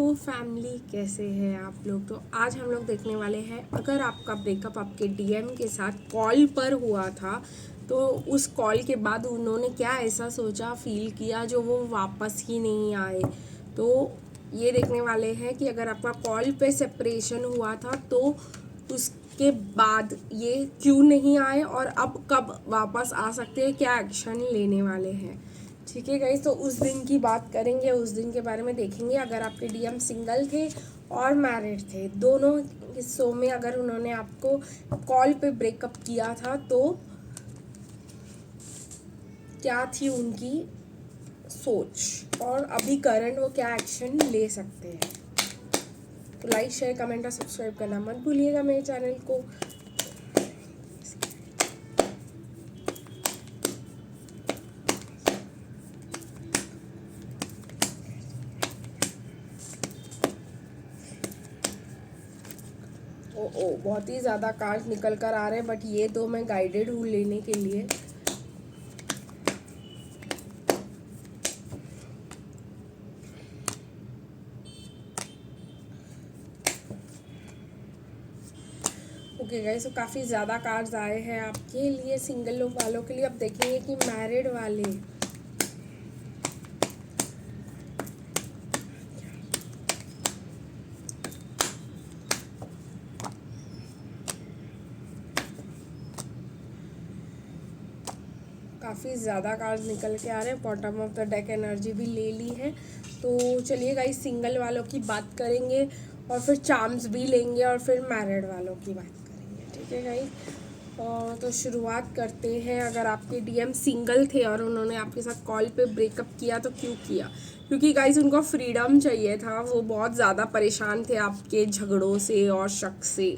Hello family, कैसे हैं आप लोग। तो आज हम लोग देखने वाले हैं, अगर आपका ब्रेकअप आपके डीएम के साथ कॉल पर हुआ था तो उस कॉल के बाद उन्होंने क्या ऐसा सोचा, फील किया जो वो वापस ही नहीं आए। तो ये देखने वाले हैं कि अगर आपका कॉल पे सेपरेशन हुआ था तो उसके बाद ये क्यों नहीं आए और अब कब वापस आ सकते हैं, क्या एक्शन लेने वाले हैं। ठीक है गाइस, तो उस दिन की बात करेंगे, उस दिन के बारे में देखेंगे। अगर आपके डीएम सिंगल थे और मैरिड थे, दोनों हिस्सों में अगर उन्होंने आपको कॉल पे ब्रेकअप किया था तो क्या थी उनकी सोच और अभी करंट वो क्या एक्शन ले सकते हैं। तो लाइक, शेयर, कमेंट और सब्सक्राइब करना मत भूलिएगा मेरे चैनल को। ओ बहुत ही ज़्यादा कार्ड निकल कर आ रहे हैं, बट ये तो मैं गाइडेड हूँ लेने के लिए। ओके गाइस, तो काफ़ी ज़्यादा कार्ड्स आए हैं आपके लिए, सिंगल वालों के लिए। अब देखेंगे कि मैरिड वाले काफ़ी ज़्यादा कार्ड्स निकल के आ रहे हैं। Bottom of the deck energy भी ले ली है। तो चलिए गाइस, सिंगल वालों की बात करेंगे और फिर चार्म्स भी लेंगे और फिर मैरिड वालों की बात करेंगे। ठीक है गाइस, तो शुरुआत करते हैं। अगर आपके डीएम सिंगल थे और उन्होंने आपके साथ कॉल पे ब्रेकअप किया तो क्यों किया? क्योंकि गाइस उनको फ्रीडम चाहिए था। वो बहुत ज़्यादा परेशान थे आपके झगड़ों से और शक से,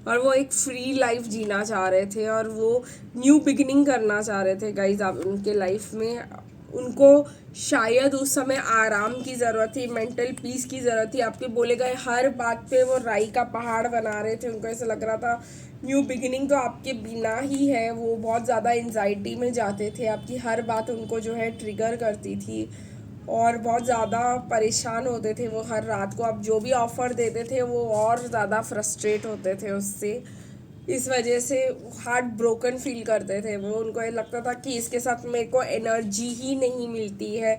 और वो एक फ्री लाइफ जीना चाह रहे थे और वो न्यू बिगिनिंग करना चाह रहे थे गाइज आप उनके लाइफ में। उनको शायद उस समय आराम की ज़रूरत थी, मेंटल पीस की ज़रूरत थी। आपके बोले गए हर बात पे वो राई का पहाड़ बना रहे थे। उनको ऐसा लग रहा था न्यू बिगिनिंग तो आपके बिना ही है। वो बहुत ज़्यादा एंजाइटी में जाते थे, आपकी हर बात उनको जो है ट्रिगर करती थी और बहुत ज़्यादा परेशान होते थे वो हर रात को। आप जो भी ऑफ़र देते थे वो और ज़्यादा फ्रस्ट्रेट होते थे उससे। इस वजह से हार्ट ब्रोकन फील करते थे वो। उनको ये लगता था कि इसके साथ मेरे को एनर्जी ही नहीं मिलती है।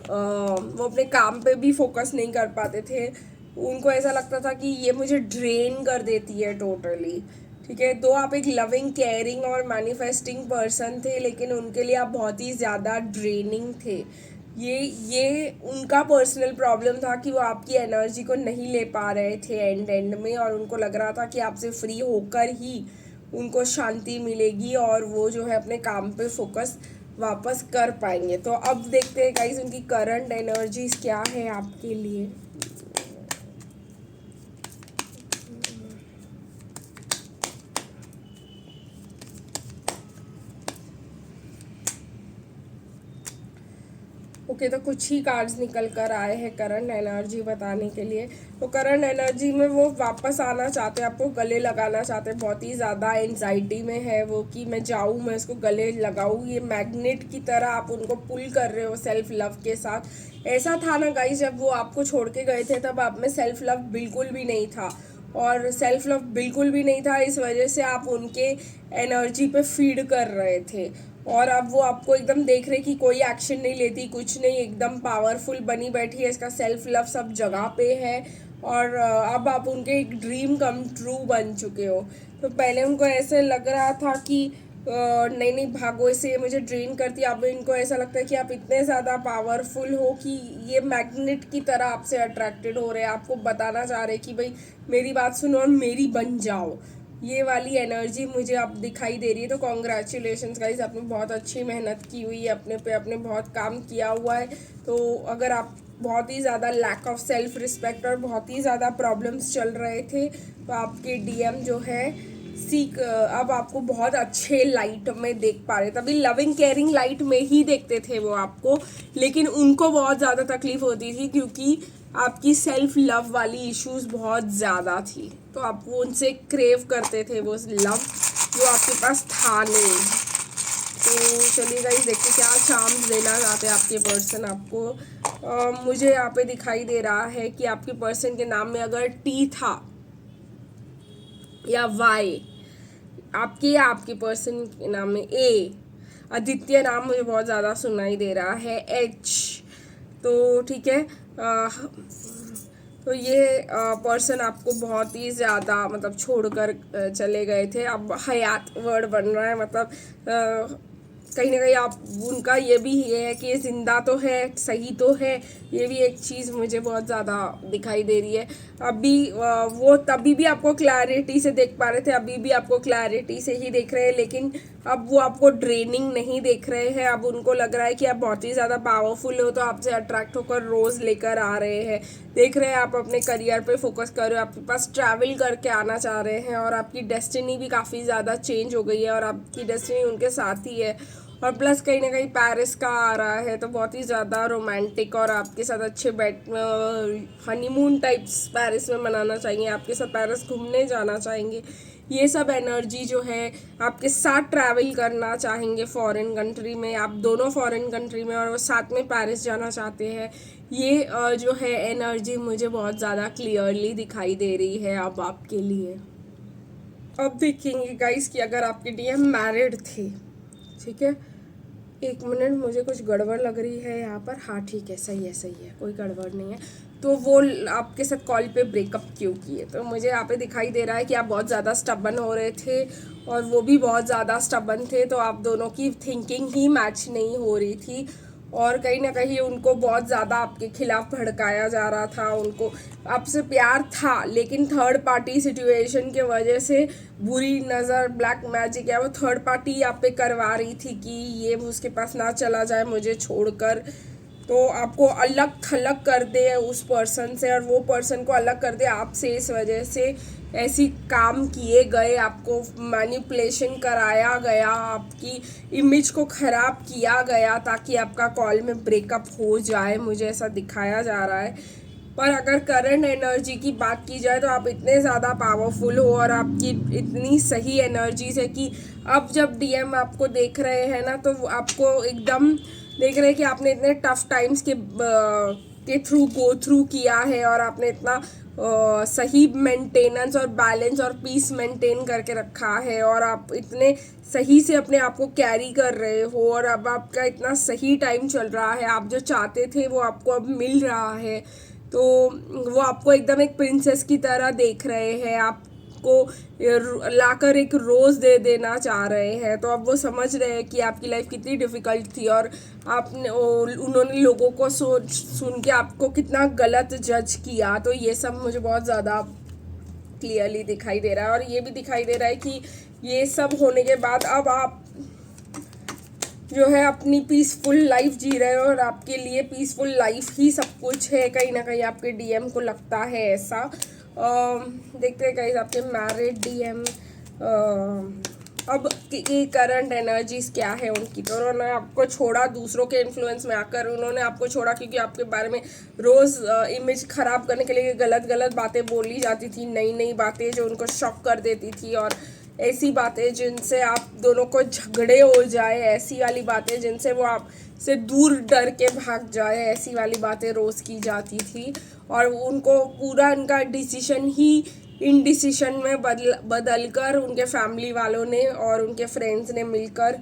वो अपने काम पे भी फोकस नहीं कर पाते थे। उनको ऐसा लगता था कि ये मुझे ड्रेन कर देती है टोटली। ठीक है, तो आप एक लविंग, केयरिंग और मैनिफेस्टिंग पर्सन थे, लेकिन उनके लिए आप बहुत ही ज़्यादा ड्रेनिंग थे। ये उनका पर्सनल प्रॉब्लम था कि वो आपकी एनर्जी को नहीं ले पा रहे थे एंड में, और उनको लग रहा था कि आपसे फ्री होकर ही उनको शांति मिलेगी और वो जो है अपने काम पे फोकस वापस कर पाएंगे। तो अब देखते हैं गाइस उनकी करंट एनर्जीज क्या है आपके लिए। ओके, तो कुछ ही कार्ड्स निकल कर आए हैं करंट एनर्जी बताने के लिए। तो करंट एनर्जी में वो वापस आना चाहते हैं, आपको गले लगाना चाहते हैं। बहुत ही ज़्यादा एंजाइटी में है वो कि मैं जाऊँ, मैं इसको गले लगाऊँ। ये मैग्नेट की तरह आप उनको पुल कर रहे हो सेल्फ लव के साथ। ऐसा था ना गाइस, जब वो आपको छोड़ के गए थे तब आप में सेल्फ लव बिल्कुल भी नहीं था, और सेल्फ लव बिल्कुल भी नहीं था। इस वजह से आप उनके एनर्जी पे फीड कर रहे थे, और अब वो आपको एकदम देख रहे कि कोई एक्शन नहीं लेती, कुछ नहीं, एकदम पावरफुल बनी बैठी है, इसका सेल्फ लव सब जगह पे है। और अब आप उनके एक ड्रीम कम ट्रू बन चुके हो। तो पहले उनको ऐसे लग रहा था कि नहीं नहीं भागो इससे, ये मुझे ड्रेन करती है। अब इनको ऐसा लगता है कि आप इतने ज़्यादा पावरफुल हो कि ये मैग्नेट की तरह आपसे अट्रैक्टेड हो रहे हैं। आपको बताना चाह रहे हैं कि भाई मेरी बात सुनो और मेरी बन जाओ। ये वाली एनर्जी मुझे अब दिखाई दे रही है। तो कॉन्ग्रेचुलेशंस गाइज, आपने बहुत अच्छी मेहनत की हुई है अपने पे, आपने बहुत काम किया हुआ है। तो अगर आप बहुत ही ज़्यादा लैक ऑफ सेल्फ रिस्पेक्ट और बहुत ही ज़्यादा प्रॉब्लम्स चल रहे थे, तो आपके डीएम जो है अब आपको बहुत अच्छे लाइट में देख पा रहे। तभी लविंग केयरिंग लाइट में ही देखते थे वो आपको, लेकिन उनको बहुत ज़्यादा तकलीफ होती थी क्योंकि आपकी सेल्फ लव वाली इश्यूज बहुत ज़्यादा थी। तो आप वो उनसे क्रेव करते थे वो लव जो आपके पास था नहीं। तो चलिए गाइस, देखिए क्या चार्म्स देना चाहते हैं आपके पर्सन आपको। मुझे यहाँ पे दिखाई दे रहा है कि आपके पर्सन के नाम में अगर टी था या वाई, आपके या आपके पर्सन के नाम में ए, आदित्य नाम मुझे बहुत ज़्यादा सुनाई दे रहा है, एच, तो ठीक है। तो ये पर्सन आपको बहुत ही ज़्यादा मतलब छोड़कर चले गए थे। अब हयात वर्ड बन रहा है, मतलब कहीं ना कहीं आप उनका ये भी है कि ये जिंदा तो है, सही तो है, ये भी एक चीज़ मुझे बहुत ज़्यादा दिखाई दे रही है। अभी वो तभी भी आपको क्लैरिटी से देख पा रहे थे, अभी भी आपको क्लैरिटी से ही देख रहे हैं, लेकिन अब वो आपको ड्रेनिंग नहीं देख रहे हैं। अब उनको लग रहा है कि आप बहुत ही ज़्यादा पावरफुल हो, तो आपसे अट्रैक्ट होकर रोज़ लेकर आ रहे हैं। देख रहे हैं आप अपने करियर पे फोकस कर रहे हो, आपके पास ट्रैवल करके आना चाह रहे हैं, और आपकी डेस्टिनी भी काफ़ी ज़्यादा चेंज हो गई है और आपकी डेस्टिनी उनके साथ ही है। और प्लस कहीं ना कहीं पेरिस का आ रहा है, तो बहुत ही ज़्यादा रोमांटिक और आपके साथ अच्छे हनीमून टाइप्स पेरिस में मनाना चाहिए, आपके साथ पेरिस घूमने जाना चाहेंगे। ये सब एनर्जी जो है आपके साथ ट्रैवल करना चाहेंगे फॉरेन कंट्री में, आप दोनों फॉरेन कंट्री में और वो साथ में पेरिस जाना चाहते हैं। ये जो है एनर्जी मुझे बहुत ज़्यादा क्लियरली दिखाई दे रही है अब आपके लिए। अब देखेंगे गाइस कि अगर आपके डीएम मैरिड थे, ठीक है, एक मिनट, मुझे कुछ गड़बड़ लग रही है यहाँ पर। हाँ ठीक है, सही है सही है, कोई गड़बड़ नहीं है। तो वो आपके साथ कॉल पे ब्रेकअप क्यों किए, तो मुझे यहाँ पे दिखाई दे रहा है कि आप बहुत ज़्यादा स्टबन हो रहे थे और वो भी बहुत ज़्यादा स्टबन थे, तो आप दोनों की थिंकिंग ही मैच नहीं हो रही थी और कहीं ना कहीं उनको बहुत ज़्यादा आपके खिलाफ भड़काया जा रहा था। उनको आपसे प्यार था, लेकिन थर्ड पार्टी सिचुएशन के वजह से बुरी नज़र, ब्लैक मैजिक या वो थर्ड पार्टी आप पे करवा रही थी कि ये उसके पास ना चला जाए मुझे छोड़कर, तो आपको अलग थलग कर दे उस पर्सन से और वो पर्सन को अलग कर दे आपसे। इस वजह से ऐसी काम किए गए, आपको मैनिपुलेशन कराया गया, आपकी इमेज को ख़राब किया गया ताकि आपका कॉल में ब्रेकअप हो जाए, मुझे ऐसा दिखाया जा रहा है। पर अगर करंट एनर्जी की बात की जाए तो आप इतने ज़्यादा पावरफुल हो और आपकी इतनी सही एनर्जीज है कि अब जब डीएम आपको देख रहे हैं ना, तो आपको एकदम देख रहे हैं कि आपने इतने टफ टाइम्स के थ्रू गो थ्रू किया है और आपने इतना सही मेंटेनेंस और बैलेंस और पीस मेंटेन करके रखा है और आप इतने सही से अपने आप को कैरी कर रहे हो और अब आपका इतना सही टाइम चल रहा है, आप जो चाहते थे वो आपको अब मिल रहा है, तो वो आपको एकदम एक प्रिंसेस की तरह देख रहे हैं, आपको लाकर एक रोज़ दे देना चाह रहे हैं। तो अब वो समझ रहे हैं कि आपकी लाइफ कितनी डिफ़िकल्ट थी और आपने उन्होंने लोगों को सुन के आपको कितना गलत जज किया। तो ये सब मुझे बहुत ज़्यादा क्लियरली दिखाई दे रहा है और ये भी दिखाई दे रहा है कि ये सब होने के बाद अब आप जो है अपनी पीसफुल लाइफ जी रहे हो और आपके लिए पीसफुल लाइफ ही सब कुछ है। कहीं ना कहीं आपके डीएम को लगता है ऐसा। देखते हैं कहीं आपके मैरिड डीएम अब की करंट एनर्जीज क्या है उनकी। तो उन्होंने आपको छोड़ा, दूसरों के इन्फ्लुएंस में आकर उन्होंने आपको छोड़ा क्योंकि आपके बारे में रोज़ इमेज ख़राब करने के लिए गलत गलत बातें बोली जाती थी, नई नई बातें जो उनको शॉक कर देती थी और ऐसी बातें जिनसे आप दोनों को झगड़े हो जाए, ऐसी वाली बातें जिनसे वो आप से दूर डर के भाग जाए, ऐसी वाली बातें रोज़ की जाती थी और उनको पूरा इनका डिसीजन ही इनडिसीजन में बदल कर उनके फैमिली वालों ने और उनके फ्रेंड्स ने मिलकर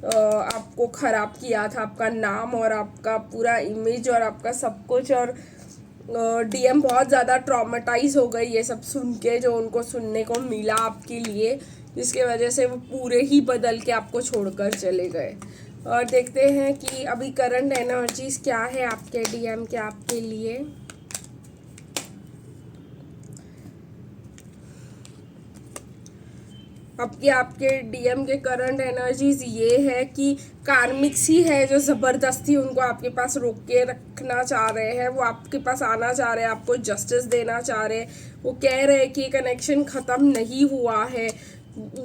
आपको ख़राब किया था, आपका नाम और आपका पूरा इमेज और आपका सब कुछ। और डीएम बहुत ज़्यादा ट्रॉमेटाइज हो गई ये सब सुन के, जो उनको सुनने को मिला आपके लिए, जिसके वजह से वो पूरे ही बदल के आपको छोड़कर चले गए। और देखते हैं कि अभी करंट एनर्जीज क्या है आपके डीएम के आपके लिए। अब कि आपके डीएम के करंट एनर्जीज ये है कि कार्मिक्स ही है जो ज़बरदस्ती उनको आपके पास रोक के रखना चाह रहे हैं, वो आपके पास आना चाह रहे हैं, आपको जस्टिस देना चाह रहे हैं। वो कह रहे हैं कि कनेक्शन ख़त्म नहीं हुआ है,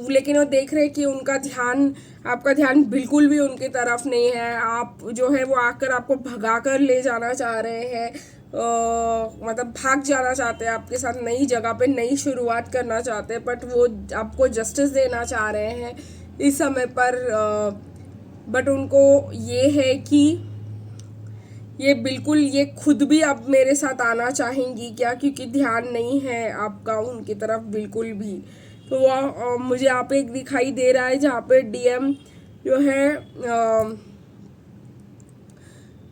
लेकिन वो देख रहे हैं कि उनका ध्यान, आपका ध्यान बिल्कुल भी उनकी तरफ नहीं है। आप जो है वो आकर आपको भगा कर ले जाना चाह रहे हैं, मतलब भाग जाना चाहते हैं आपके साथ, नई जगह पे नई शुरुआत करना चाहते हैं, बट वो आपको जस्टिस देना चाह रहे हैं इस समय पर। बट उनको ये है कि ये बिल्कुल ये खुद भी अब मेरे साथ आना चाहेंगी क्या, क्योंकि ध्यान नहीं है आपका उनकी तरफ बिल्कुल भी। तो वो मुझे यहाँ पे एक दिखाई दे रहा है जहाँ पे डीएम जो है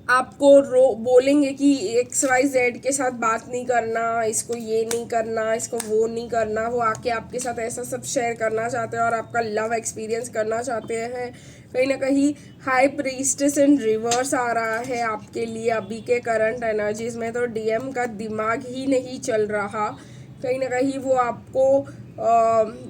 आपको बोलेंगे कि XYZ के साथ बात नहीं करना, इसको ये नहीं करना, इसको वो नहीं करना। वो आके आपके साथ ऐसा सब शेयर करना चाहते हैं और आपका लव एक्सपीरियंस करना चाहते हैं। कहीं ना कहीं हाई प्रीस्टेस इन रिवर्स आ रहा है आपके लिए अभी के करंट एनर्जीज में। तो डीएम का दिमाग ही नहीं चल रहा। कहीं ना कहीं वो आपको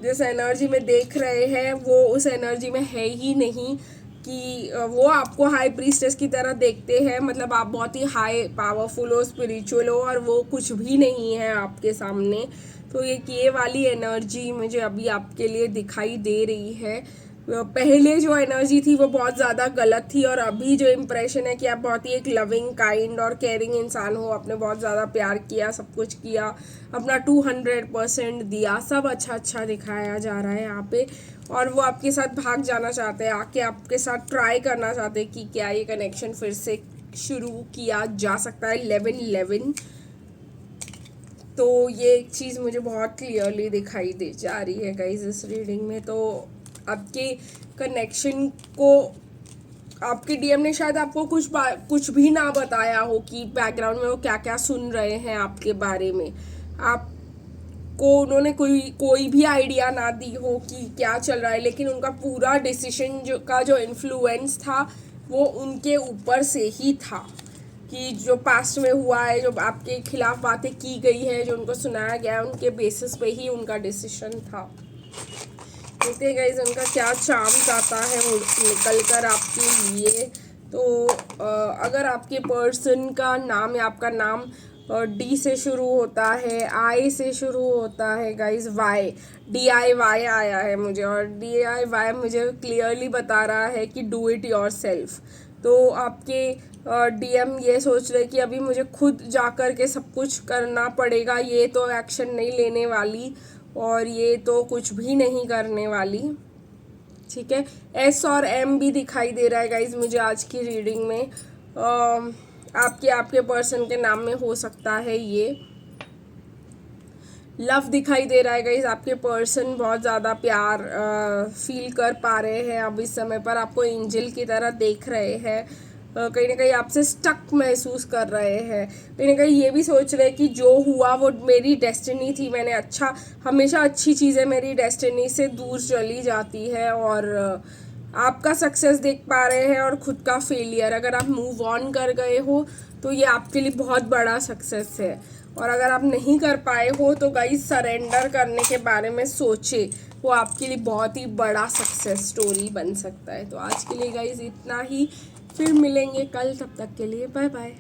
जिस एनर्जी में देख रहे हैं वो उस एनर्जी में है ही नहीं, कि वो आपको हाई प्रीस्टेस की तरह देखते हैं। मतलब आप बहुत ही हाई पावरफुल हो, स्पिरिचुअल हो, और वो कुछ भी नहीं है आपके सामने। तो ये वाली एनर्जी मुझे अभी आपके लिए दिखाई दे रही है। पहले जो एनर्जी थी वो बहुत ज़्यादा गलत थी, और अभी जो इम्प्रेशन है कि आप बहुत ही एक लविंग, काइंड और केयरिंग इंसान हो। आपने बहुत ज़्यादा प्यार किया, सब कुछ किया, अपना 200% दिया, सब अच्छा दिखाया जा रहा है यहाँ पे। और वो आपके साथ भाग जाना चाहते हैं, आके आपके साथ ट्राई करना चाहते हैं कि क्या ये कनेक्शन फिर से शुरू किया जा सकता है 11-11। तो ये एक चीज़ मुझे बहुत क्लियरली दिखाई दे जा रही है गाइस इस रीडिंग में। तो आपके कनेक्शन को आपके डीएम ने शायद आपको कुछ भी ना बताया हो कि बैकग्राउंड में वो क्या क्या सुन रहे हैं आपके बारे में। आपको उन्होंने कोई भी आइडिया ना दी हो कि क्या चल रहा है, लेकिन उनका पूरा डिसीजन जो इन्फ्लुएंस था वो उनके ऊपर से ही था, कि जो पास्ट में हुआ है, जो आपके खिलाफ बातें की गई है, जो उनको सुनाया गया है, उनके बेसिस पे ही उनका डिसीजन था। देखते हैं गाइस उनका क्या चांस आता है वो निकल कर आपके लिए। तो अगर आपके पर्सन का नाम या आपका नाम डी से शुरू होता है, आई से शुरू होता है गाइस, वाई, DIY आया है मुझे, और DIY मुझे क्लियरली बता रहा है कि डू इट योर सेल्फ। तो आपके डीएम ये सोच रहे कि अभी मुझे खुद जा कर के सब कुछ करना पड़ेगा, ये तो एक्शन नहीं लेने वाली और ये तो कुछ भी नहीं करने वाली। ठीक है, S और M भी दिखाई दे रहा है गाइज मुझे आज की रीडिंग में। आपके पर्सन के नाम में हो सकता है ये। लव दिखाई दे रहा है गाइज, आपके पर्सन बहुत ज़्यादा प्यार फील कर पा रहे हैं अब इस समय पर, आपको एंजल की तरह देख रहे हैं, कहीं ना कहीं आपसे स्टक महसूस कर रहे हैं, कहीं ना कहीं ये भी सोच रहे हैं कि जो हुआ वो मेरी डेस्टिनी थी। मैंने हमेशा अच्छी चीज़ें मेरी डेस्टिनी से दूर चली जाती है, और आपका सक्सेस देख पा रहे हैं और खुद का फेलियर। अगर आप मूव ऑन कर गए हो तो ये आपके लिए बहुत बड़ा सक्सेस है, और अगर आप नहीं कर पाए हो तो गाइस सरेंडर करने के बारे में सोचे, वो आपके लिए बहुत ही बड़ा सक्सेस स्टोरी बन सकता है। तो आज के लिए गाइस इतना ही, फिर मिलेंगे कल, तब तक के लिए बाय बाय।